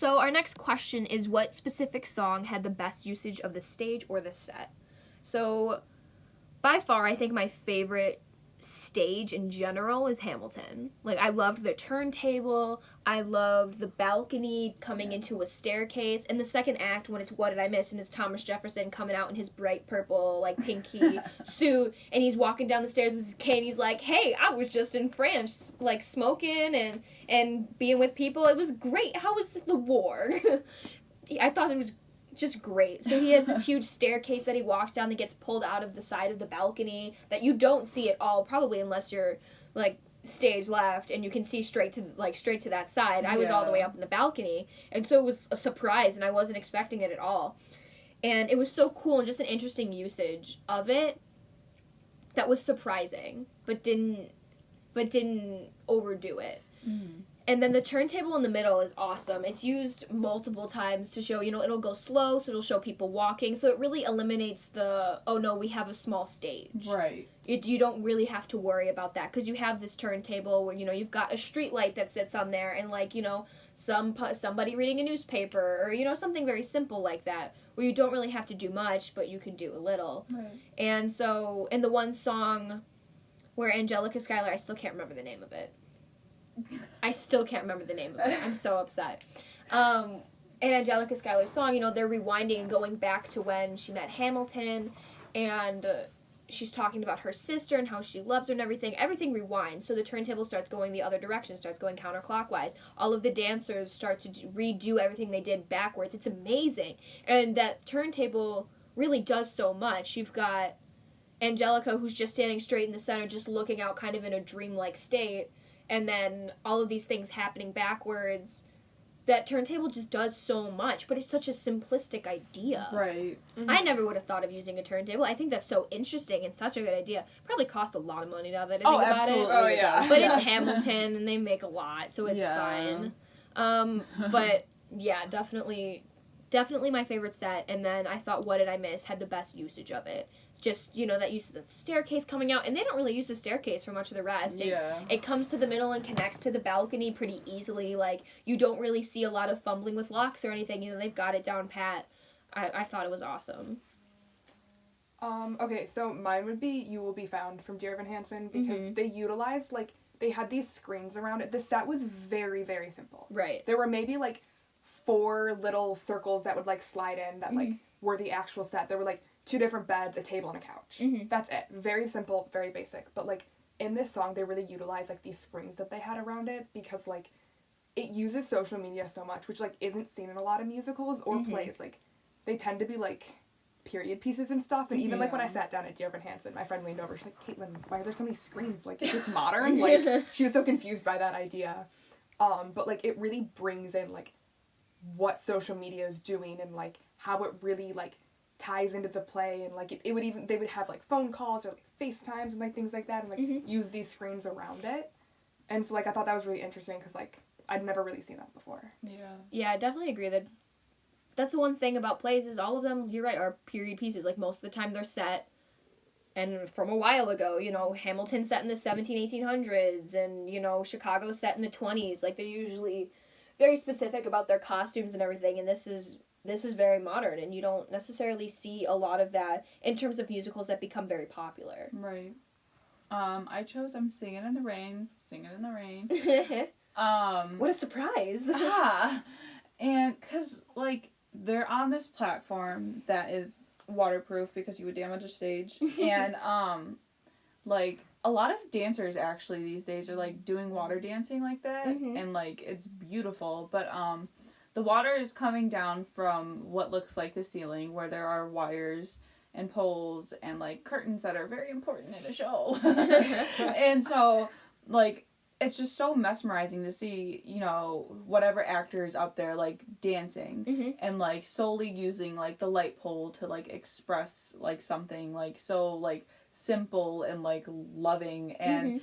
So our next question is, what specific song had the best usage of the stage or the set? So by far, I think my favorite stage in general is Hamilton. Like, I loved the turntable, I loved the balcony coming into a staircase, and the second act when it's What Did I Miss, and it's Thomas Jefferson coming out in his bright purple, like, pinky suit, and he's walking down the stairs with his cane, he's like, hey, I was just in France, like, smoking and being with people, it was great, how was the war? I thought it was just great. So he has this huge staircase that he walks down that gets pulled out of the side of the balcony that you don't see at all, probably unless you're like stage left and you can see straight to that side. I was all the way up in the balcony, and so it was a surprise and I wasn't expecting it at all. And it was so cool and just an interesting usage of it that was surprising, but didn't overdo it. Mm. And then the turntable in the middle is awesome. It's used multiple times to show, it'll go slow, so it'll show people walking. So it really eliminates the, oh no, we have a small stage. Right. You don't really have to worry about that because you have this turntable where, you've got a street light that sits on there and, like, somebody reading a newspaper or, something very simple like that where you don't really have to do much, but you can do a little. Right. And so in the one song where Angelica Schuyler, I still can't remember the name of it. I'm so upset. And Angelica Schuyler's song, they're rewinding and going back to when she met Hamilton, and she's talking about her sister and how she loves her and everything. Everything rewinds, so the turntable starts going the other direction, starts going counterclockwise. All of the dancers start to redo everything they did backwards. It's amazing. And that turntable really does so much. You've got Angelica, who's just standing straight in the center, just looking out kind of in a dreamlike state, and then all of these things happening backwards. That turntable just does so much, but it's such a simplistic idea. Right. Mm-hmm. I never would have thought of using a turntable. I think that's so interesting and such a good idea. Probably cost a lot of money now that I think about it. Oh, yeah. But it's Hamilton, and they make a lot, so it's fine. But, yeah, definitely my favorite set, and then I thought What Did I Miss had the best usage of it. Just, that use of the staircase coming out, and they don't really use the staircase for much of the rest. It comes to the middle and connects to the balcony pretty easily. Like, you don't really see a lot of fumbling with locks or anything. They've got it down pat. I thought it was awesome. Okay, so mine would be You Will Be Found from Dear Evan Hansen, because they utilized, they had these screens around it. The set was very, very simple. Right. There were maybe, 4 little circles that would, slide in that, were the actual set. There were, 2 different beds, a table, and a couch. Mm-hmm. That's it. Very simple, very basic. But, in this song, they really utilize, these screens that they had around it because, it uses social media so much, which, isn't seen in a lot of musicals or plays. They tend to be, period pieces and stuff. And even, when I sat down at Dear Evan Hansen, my friend leaned over, she's like, Caitlin, why are there so many screens? Is this modern? She was so confused by that idea. But, it really brings in, what social media is doing and, how it really, ties into the play, and it would even, they would have phone calls or FaceTimes and things like that, and use these screens around it. And so I thought that was really interesting because I'd never really seen that before. Yeah, I definitely agree that that's the one thing about plays is all of them, you're right, are period pieces. Most of the time they're set and from a while ago, Hamilton set in the 1800s and Chicago set in the 20s. They're usually very specific about their costumes and everything, and this is very modern, and you don't necessarily see a lot of that in terms of musicals that become very popular. Right. I chose I'm Singing in the Rain. What a surprise. And because, they're on this platform that is waterproof because you would damage a stage. And, a lot of dancers actually these days are, doing water dancing like that. Mm-hmm. And, it's beautiful. But, the water is coming down from what looks like the ceiling, where there are wires and poles and, curtains that are very important in a show. And so, it's just so mesmerizing to see, whatever actor is up there, dancing. Mm-hmm. And, solely using, the light pole to, express, something, so, simple and, loving. And,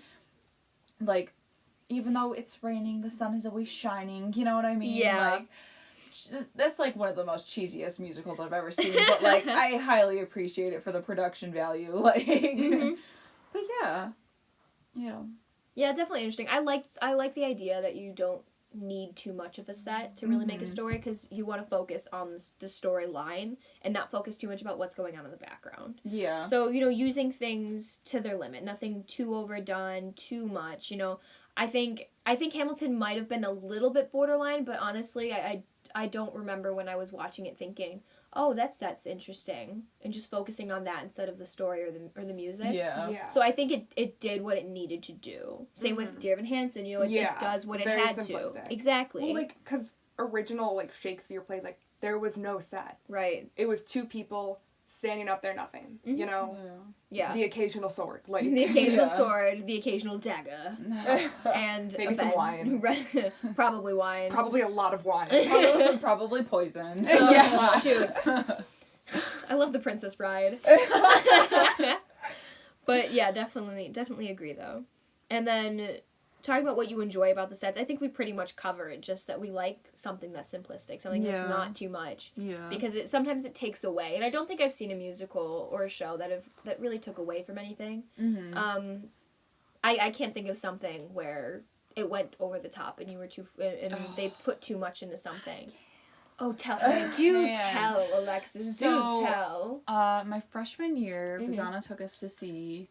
even though it's raining, the sun is always shining, you know what I mean? Yeah. That's, one of the most cheesiest musicals I've ever seen, but, I highly appreciate it for the production value, Mm-hmm. But, yeah. Yeah, definitely interesting. I like the idea that you don't need too much of a set to really make a story, because you want to focus on the storyline and not focus too much about what's going on in the background. Yeah. So, using things to their limit, nothing too overdone, too much, I think Hamilton might have been a little bit borderline, but honestly, I don't remember when I was watching it thinking, oh, that set's interesting, and just focusing on that instead of the story or the music. Yeah. Yeah. So I think it did what it needed to do. Same with Dear Evan Hansen, it does what it very had simplistic. to. Exactly. Well, like, because original, like, Shakespeare plays, like, there was no set. Right. It was two people standing up there, nothing. Yeah. The occasional sword. Like, The occasional Yeah. sword, the occasional dagger, and Maybe a some bed. wine. Right. Probably wine. Probably a lot of wine. Probably poison. Yeah. Shoot. I love The Princess Bride. But yeah, definitely agree though. And then talking about what you enjoy about the sets, I think we pretty much covered just that we like something that's simplistic, something Yeah. that's not too much. Yeah. Because sometimes it takes away, and I don't think I've seen a musical or a show that really took away from anything. Mm-hmm. I can't think of something where it went over the top and you were they put too much into something. Oh, tell Alexis, So, do tell. My freshman year, Vizana took us to see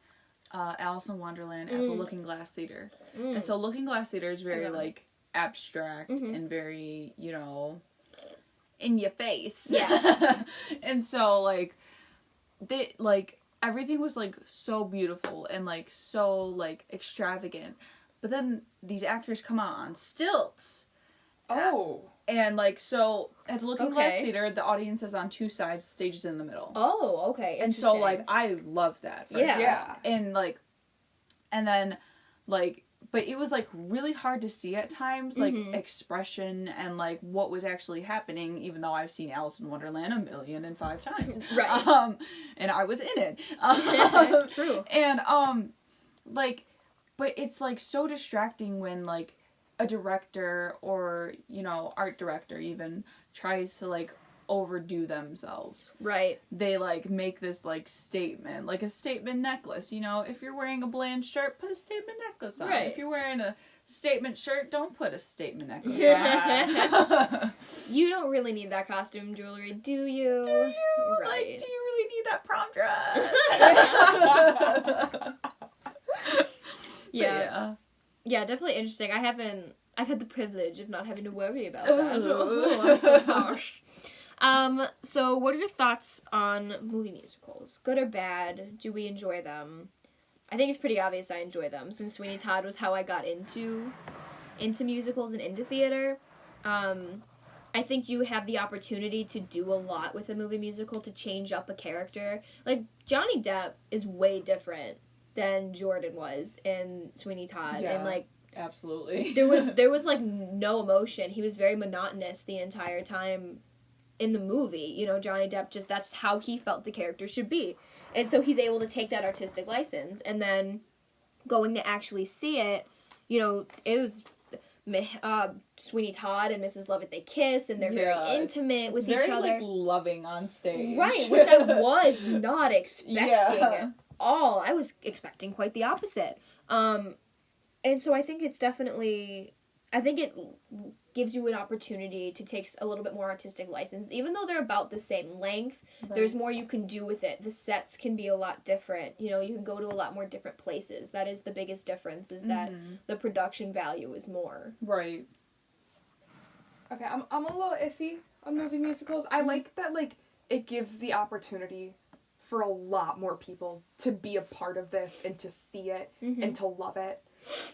Alice in Wonderland at the Looking Glass Theater. And so Looking Glass Theater is very, like, abstract and very, in your face. Yeah. And so, like, everything was, like, so beautiful and, like, so, like, extravagant. But then these actors come out on stilts. Oh. And, like, so, at the Looking Glass Okay. Theater, the audience is on two sides, the stage is in the middle. Oh, okay. And so, like, I love that. First Yeah. of all. Yeah. And, like, and then, like, but it was, like, really hard to see at times, like, expression and, like, what was actually happening, even though I've seen Alice in Wonderland 1,005 times. Right. And I was in it. True. And, like, but it's, like, so distracting when, like, a director or, art director even tries to, like, overdo themselves. Right. They, like, make this, like, statement, like a statement necklace, if you're wearing a bland shirt, put a statement necklace on. Right. If you're wearing a statement shirt, don't put a statement necklace on. You don't really need that costume jewelry, do you? Do you? Right. Like, do you really need that prom dress? Yeah. Yeah, definitely interesting. I've had the privilege of not having to worry about that. Oh, I'm so harsh. So what are your thoughts on movie musicals? Good or bad? Do we enjoy them? I think it's pretty obvious I enjoy them, since Sweeney Todd was how I got into musicals and into theater. I think you have the opportunity to do a lot with a movie musical to change up a character. Like, Johnny Depp is way different than Jordan was in Sweeney Todd. Yeah. And, like, Absolutely. there was like no emotion. He was very monotonous the entire time in the movie. Johnny Depp, that's how he felt the character should be. And so he's able to take that artistic license, and then going to actually see it, it was Sweeney Todd and Mrs. Lovett, they kiss, and they're very intimate with each other. Like, loving on stage. Right, which I was not expecting Yeah. at all. I was expecting quite the opposite. And so I think it gives you an opportunity to take a little bit more artistic license. Even though they're about the same length, there's more you can do with it. The sets can be a lot different. You can go to a lot more different places. That is the biggest difference, is that the production value is more. Right. Okay, I'm a little iffy on movie musicals. I like that, like, it gives the opportunity for a lot more people to be a part of this and to see it and to love it.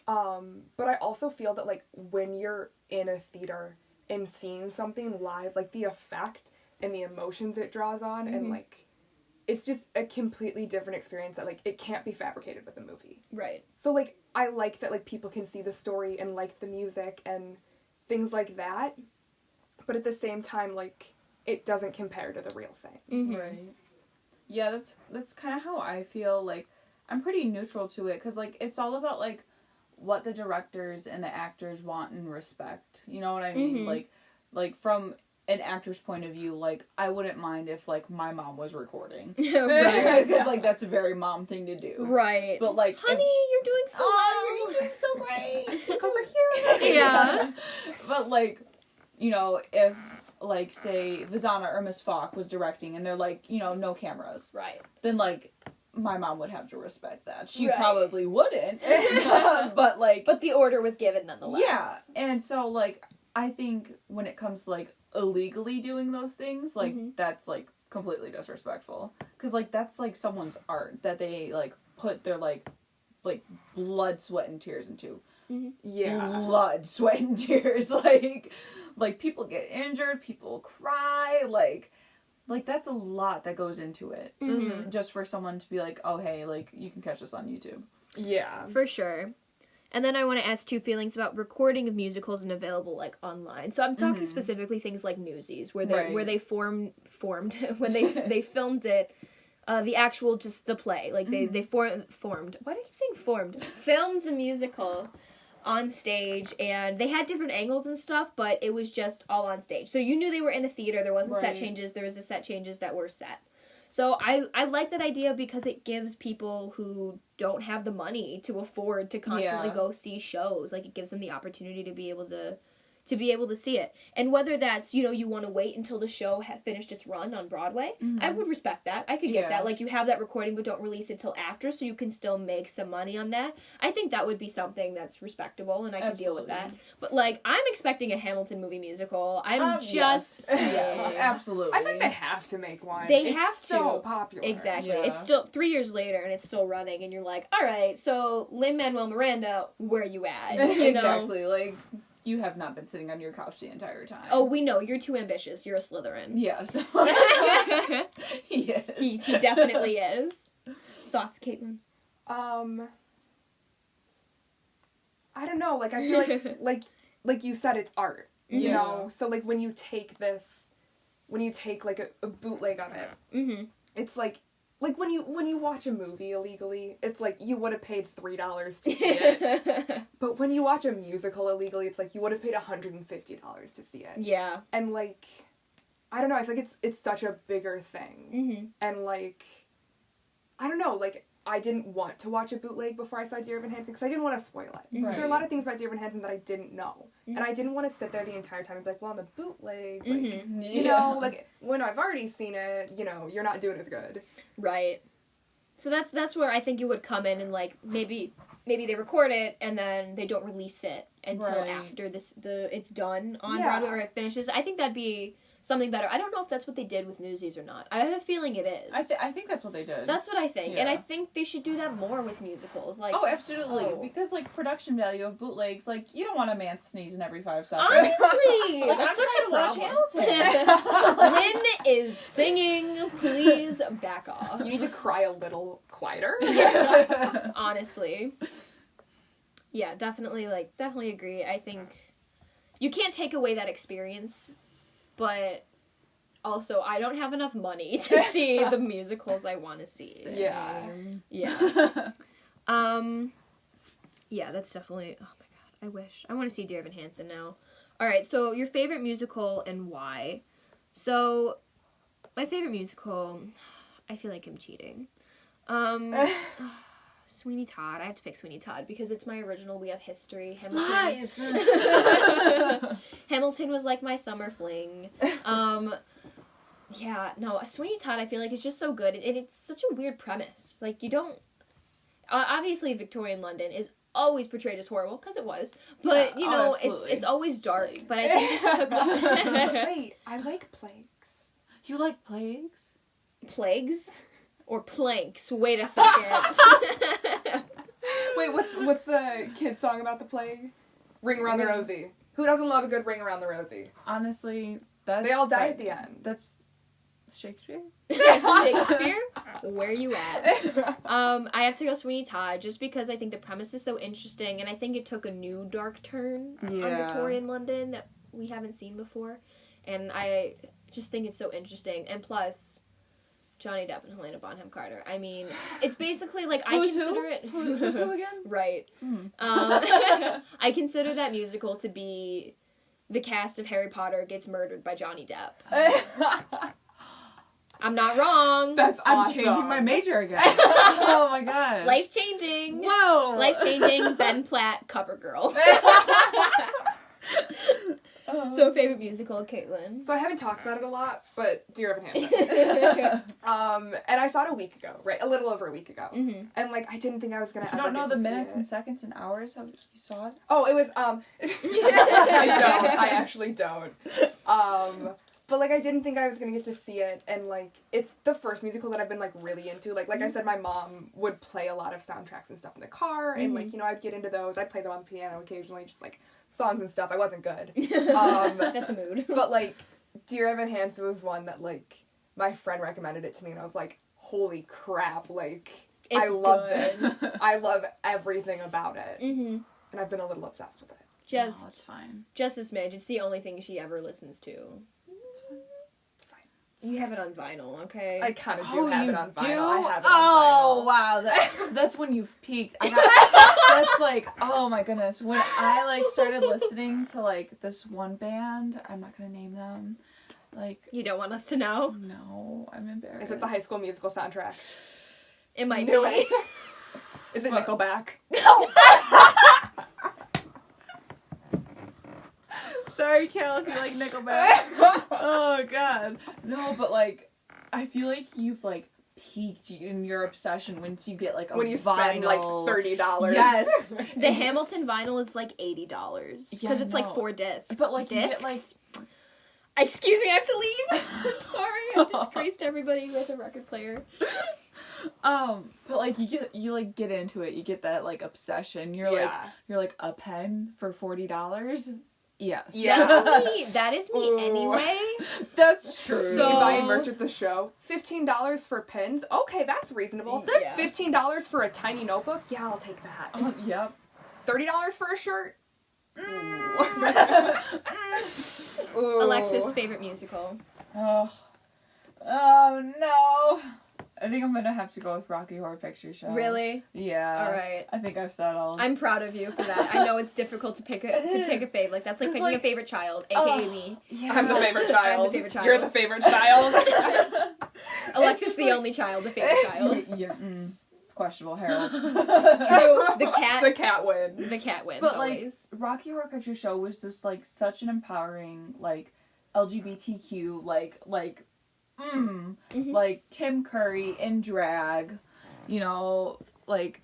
But I also feel that, like, when you're in a theater and seeing something live, like, the effect and the emotions it draws on, and, like, it's just a completely different experience that, like, it can't be fabricated with a movie. Right. So, like, I like that, like, people can see the story and like the music and things like that, but at the same time, like, it doesn't compare to the real thing. Right. Yeah, that's kind of how I feel. Like, I'm pretty neutral to it, because, like, it's all about, like, what the directors and the actors want and respect. You know what I mean? Like from an actor's point of view, like, I wouldn't mind if, like, my mom was recording. Right. Because, like, that's a very mom thing to do. Right. But, like, honey, you're doing so well. you're doing so great. Look over here. Yeah. But, like, you know, if, like, say, Vizana or Miss Falk was directing and they're like, you know, no cameras. Right. Then, like, my mom would have to respect that. She Right. probably wouldn't. But, like... But the order was given nonetheless. Yeah. And so, like, I think when it comes to, like, illegally doing those things, like, that's, like, completely disrespectful. Because, like, that's, like, someone's art that they, like, put their, like blood, sweat, and tears into. Yeah. Blood, sweat, and tears. Like, people get injured, people cry, like, that's a lot that goes into it. Just for someone to be like, oh, hey, like, you can catch this on YouTube. Yeah. For sure. And then I want to ask 2 feelings about recording of musicals and available, like, online. So I'm talking specifically things like Newsies, where they formed when they filmed it, the actual, just the play. Like, they formed, why do I keep saying formed? Filmed the musical on stage, and they had different angles and stuff, but it was just all on stage. So you knew they were in a theater, there wasn't set changes, there was the set changes that were set. So I like that idea because it gives people who don't have the money to afford to constantly go see shows, like, it gives them the opportunity to be able to see it. And whether that's, you know, you want to wait until the show had finished its run on Broadway, I would respect that. I could get that. Like, you have that recording but don't release it till after, so you can still make some money on that. I think that would be something that's respectable, and I could deal with that. But, like, I'm expecting a Hamilton movie musical. I'm just... Yes, absolutely. I think they have to make one. They have it's so to. popular. Exactly. Yeah. It's still 3 years later, and it's still running, and you're like, all right, so Lin-Manuel Miranda, where you at? You know? Exactly. Like, you have not been sitting on your couch the entire time. Oh, we know. You're too ambitious. You're a Slytherin. Yes. He is. He definitely is. Thoughts, Caitlin? I don't know. Like, I feel like you said, it's art. You know? So, like, when you take, like, a bootleg of it, it's like when you watch a movie illegally, it's like you would have paid $3 to see it. But when you watch a musical illegally, it's like you would have paid $150 to see it. Yeah. And, like, I don't know, I think it's such a bigger thing. And, like, I don't know, like, I didn't want to watch a bootleg before I saw Dear Evan Hansen because I didn't want to spoil it. Because there are a lot of things about Dear Evan Hansen that I didn't know. And I didn't want to sit there the entire time and be like, well, on the bootleg, like, you know, like, when I've already seen it, you know, you're not doing as good. Right. So that's where I think it would come in, and, like, maybe they record it and then they don't release it until after it's done on Broadway or it finishes. I think that'd be something better. I don't know if that's what they did with Newsies or not. I have a feeling it is. I think that's what they did. That's what I think. And I think they should do that more with musicals. Like, oh, absolutely. Because, like, production value of bootlegs, like, you don't want a man sneezing every 5 seconds. Honestly, like, that's I'm such trying a to watch problem. Hamilton. Lynn is singing. Please back off. You need to cry a little quieter. Yeah, honestly. Yeah, definitely agree. I think you can't take away that experience, but also I don't have enough money to see the musicals I want to see. Yeah. Yeah. Yeah, that's definitely, oh my god, I want to see Dear Evan Hansen now. Alright, so your favorite musical and why? So, my favorite musical, I feel like I'm cheating. Sweeney Todd. I have to pick Sweeney Todd because it's my original. We have history. Hamilton. Lies! Hamilton was like my summer fling. Yeah, no, Sweeney Todd I feel like is just so good, and it's such a weird premise. Like, you don't... obviously, Victorian London is always portrayed as horrible, because it was. But, you know, it's always dark. Plagues. But I think this took... Wait, I like plagues. You like plagues? Plagues? Or planks? Wait a second. Wait, what's the kid's song about the plague? Ring Around the Rosie. Who doesn't love a good Ring Around the Rosie? Honestly, that's... They all die at the end. That's Shakespeare? Shakespeare? Where you at? I have to go Sweeney Todd just because I think the premise is so interesting, and I think it took a new dark turn on Victorian London that we haven't seen before, and I just think it's so interesting. And plus, Johnny Depp and Helena Bonham Carter. I mean, it's basically like Who's it. Who's who again? Right. Mm. I consider that musical to be the cast of Harry Potter gets murdered by Johnny Depp. I'm not wrong. That's I'm awesome. changing my major again. Oh my god. Life changing. Whoa. Life changing. Ben Platt, Cover Girl. So favorite musical, Caitlin. So I haven't talked about it a lot, but Dear Evan Hansen. And I saw it a week ago, right? A little over a week ago. Mm-hmm. And like I didn't think I was gonna. You ever don't know get the to see minutes it. and seconds and hours of you saw it? Oh, it was I don't. I actually don't. But like I didn't think I was gonna get to see it, and like it's the first musical that I've been like really into. Like I said, my mom would play a lot of soundtracks and stuff in the car, and like I'd get into those. I'd play them on the piano occasionally, just like songs and stuff. I wasn't good. That's a mood. But like Dear Evan Hansen was one that like my friend recommended it to me, and I was like, holy crap! Like I love good. this. I love everything about it, Mm-hmm. and I've been a little obsessed with it. No, it's fine. Just a smidge. It's the only thing she ever listens to. It's fine. It's fine. You have it on vinyl, okay? I kind of do have you it on vinyl. do? I have it Oh, on vinyl. wow. That's when you've peaked. That's like, oh my goodness. When I like started listening to like this one band, I'm not gonna name them. Like, You don't want us to know? no, I'm embarrassed. Is it the High School Musical soundtrack? It might Knew be. it. Is it What? Nickelback? Sorry, Cal, if you like Nickelback. Oh god. No, but like, I feel like you've like peaked in your obsession once you get like a When you vinyl. spend like $30. Yes. The Hamilton vinyl is like $80 because Yeah, it's like no. 4 discs. But, like, you get, discs. Excuse me, I have to leave. Sorry, I've disgraced everybody with a record player. But like you like get into it. You get that like obsession. You're like a pen for $40. Yes. Yeah. That is me Ooh. anyway. That's true. So- You buying merch at the show? $15 for pins? Okay, that's reasonable. Yeah. $15 for a tiny notebook? Yeah, I'll take that. Yep. $30 for a shirt? Ooh. Alexis' favorite musical. Oh no. I think I'm gonna have to go with Rocky Horror Picture Show. Really? Yeah. All right. I think I've settled. I'm proud of you for that. I know it's difficult to pick a fave. Like that's like It's picking like- a favorite child, aka Oh, me. yeah. I'm the favorite child. I'm the favorite child. You're the favorite child. Alexis just the like- only child, the favorite child. Yeah. It's questionable, Harold. The cat. The cat wins. The cat wins But like always. Rocky Horror Picture Show was just like such an empowering like LGBTQ like Tim Curry in drag, you know, like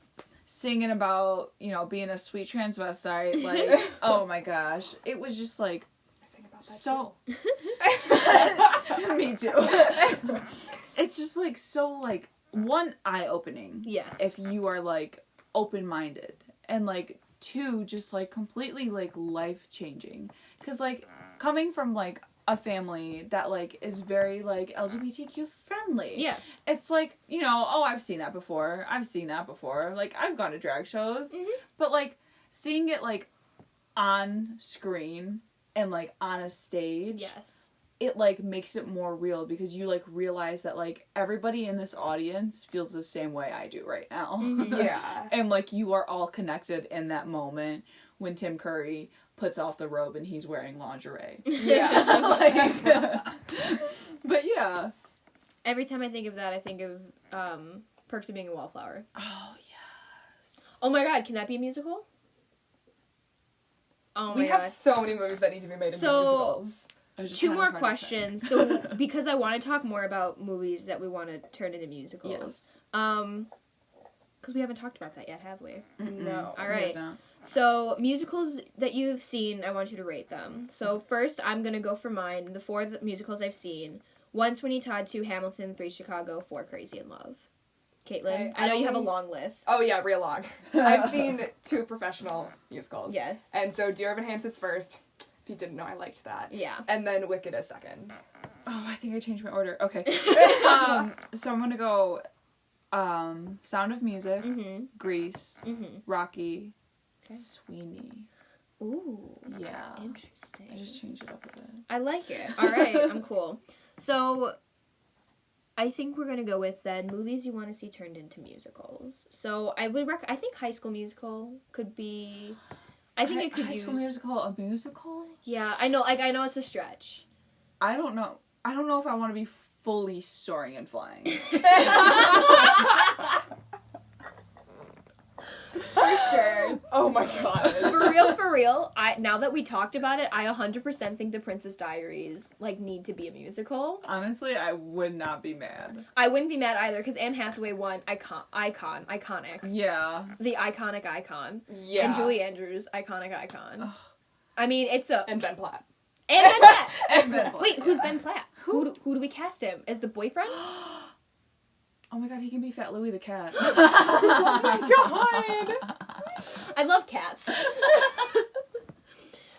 singing about, you know, being a sweet transvestite, like oh my gosh. It was just like I sing about that so me too. It's just like so like one eye-opening. Yes. If you are like open-minded, and like two just like completely like life-changing, because like coming from like a family that like is very like LGBTQ friendly, Yeah. it's like, you know, oh, I've seen that before, like I've gone to drag shows, but like seeing it like on screen and like on a stage, Yes. it like makes it more real, because you like realize that like everybody in this audience feels the same way I do right now. Yeah. And like you are all connected in that moment when Tim Curry puts off the robe and he's wearing lingerie. Yeah. Like, but yeah. Every time I think of that, I think of Perks of Being a Wallflower. Oh yes. Oh my god, can that be a musical? Oh my We have gosh. so many movies that need to be made into So- musicals. I was just 2 trying to more find a questions. thing. So, because I want to talk more about movies that we want to turn into musicals. Yes. Because we haven't talked about that yet, have we? No. All right. No. So, musicals that you've seen, I want you to rate them. So, first, I'm going to go for mine. The 4 musicals I've seen. 1 Sweeney Todd, 2 Hamilton, 3 Chicago, 4 Crazy in Love. Caitlin, Okay, I know you have a only- long list. Oh yeah, real long. I've seen 2 professional musicals. Yes. And so Dear Evan Hansen's first. If you didn't know, I liked that. Yeah. And then Wicked is second. Oh, I think I changed my order. Okay. So I'm gonna go Sound of Music, Mm-hmm. Grease, Mm-hmm. Rocky, Okay. Sweeney. Ooh. Yeah. Interesting. I just changed it up a bit. I like it. All right, I'm cool. So, I think we're gonna go with then movies you want to see turned into musicals. So I would I think High School Musical could be. I think it could High use. School Musical, a musical? Yeah, I know. Like I know it's a stretch. I don't know. I don't know if I want to be fully soaring and flying. For sure. Oh my god. For real. Now that we talked about it, I 100% think The Princess Diaries like need to be a musical. Honestly, I would not be mad. I wouldn't be mad either because Anne Hathaway won iconic, Yeah. the iconic icon, Yeah. and Julie Andrews, iconic icon. Ugh. I mean, it's a And Ben Platt. and Ben Platt. And Ben Platt, Wait, yeah. who's Ben Platt? Who do we cast him as the boyfriend? Oh my god, he can be Fat Louie the cat. Oh my god. I love cats.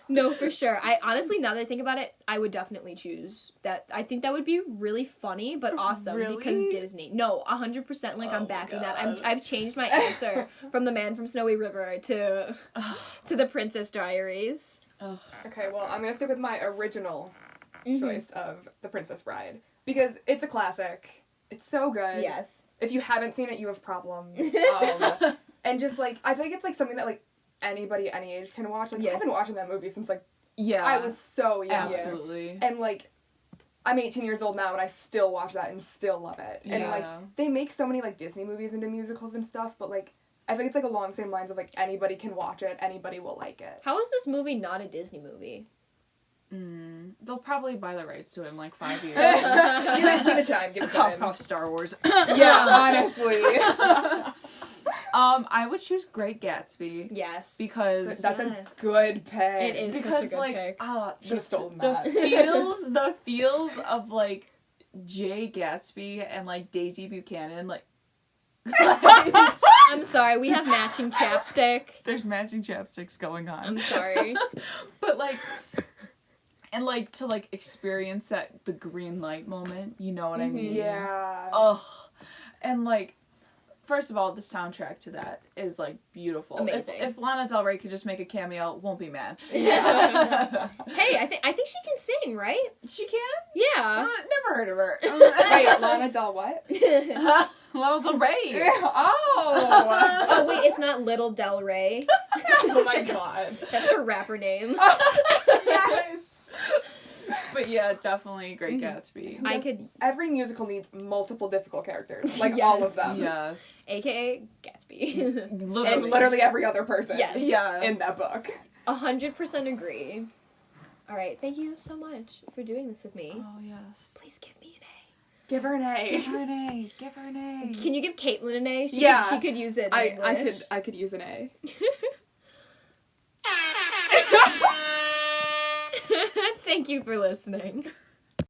No, for sure. I honestly, now that I think about it, I would definitely choose that. I think that would be really funny, but awesome Really? because Disney. No, 100%. Like Oh I'm my backing that. God. I've changed my answer from The Man from Snowy River to The Princess Diaries. Ugh. Okay, well, I'm gonna stick with my original Mhm. choice of The Princess Bride because it's a classic. It's so good. Yes. If you haven't seen it, you have problems. And just like I feel like it's like something that like anybody any age can watch. Like Yeah. I've been watching that movie since like Yeah. I was so young. absolutely. And like I'm 18 years old now and I still watch that and still love it. And Yeah. like they make so many like Disney movies into musicals and stuff, but like I think it's like along the same lines of like anybody can watch it, anybody will like it. How is this movie not a Disney movie? They'll probably buy the rights to it in like 5 years. give it time, give it Cough, time. cough, Star Wars. Yeah, honestly. I would choose Great Gatsby Yes. because So that's Yeah. a good pick. It is. such a because good like pick. Should have stolen the that. the feels of like Jay Gatsby and like Daisy Buchanan like I'm sorry, we have matching chapstick. there's matching chapsticks going on. I'm sorry. But like and like to like experience that the green light moment, you know what I mean? Yeah. Ugh. And like first of all, the soundtrack to that is like beautiful. Amazing. If Lana Del Rey could just make a cameo, won't be mad. Yeah. Hey, I think she can sing, right? She can? Yeah. Never heard of her. Wait, Lana Del what? Lana Del Rey. Oh! Oh wait, it's not Little Del Rey. Oh my god. That's her rapper name. Yes! But yeah, definitely Great Gatsby. I could, Every musical needs multiple difficult characters. Like, all of them. Yes. AKA Gatsby. And literally every other person. Yes. Yeah. In that book. 100% agree. All right, thank you so much for doing this with me. Oh yes. Please give me an Give her an Give A. her an A. Give her an A. A. Can you give Caitlin an A? Yeah. She could use it in English. I could use an A. Thank you for listening.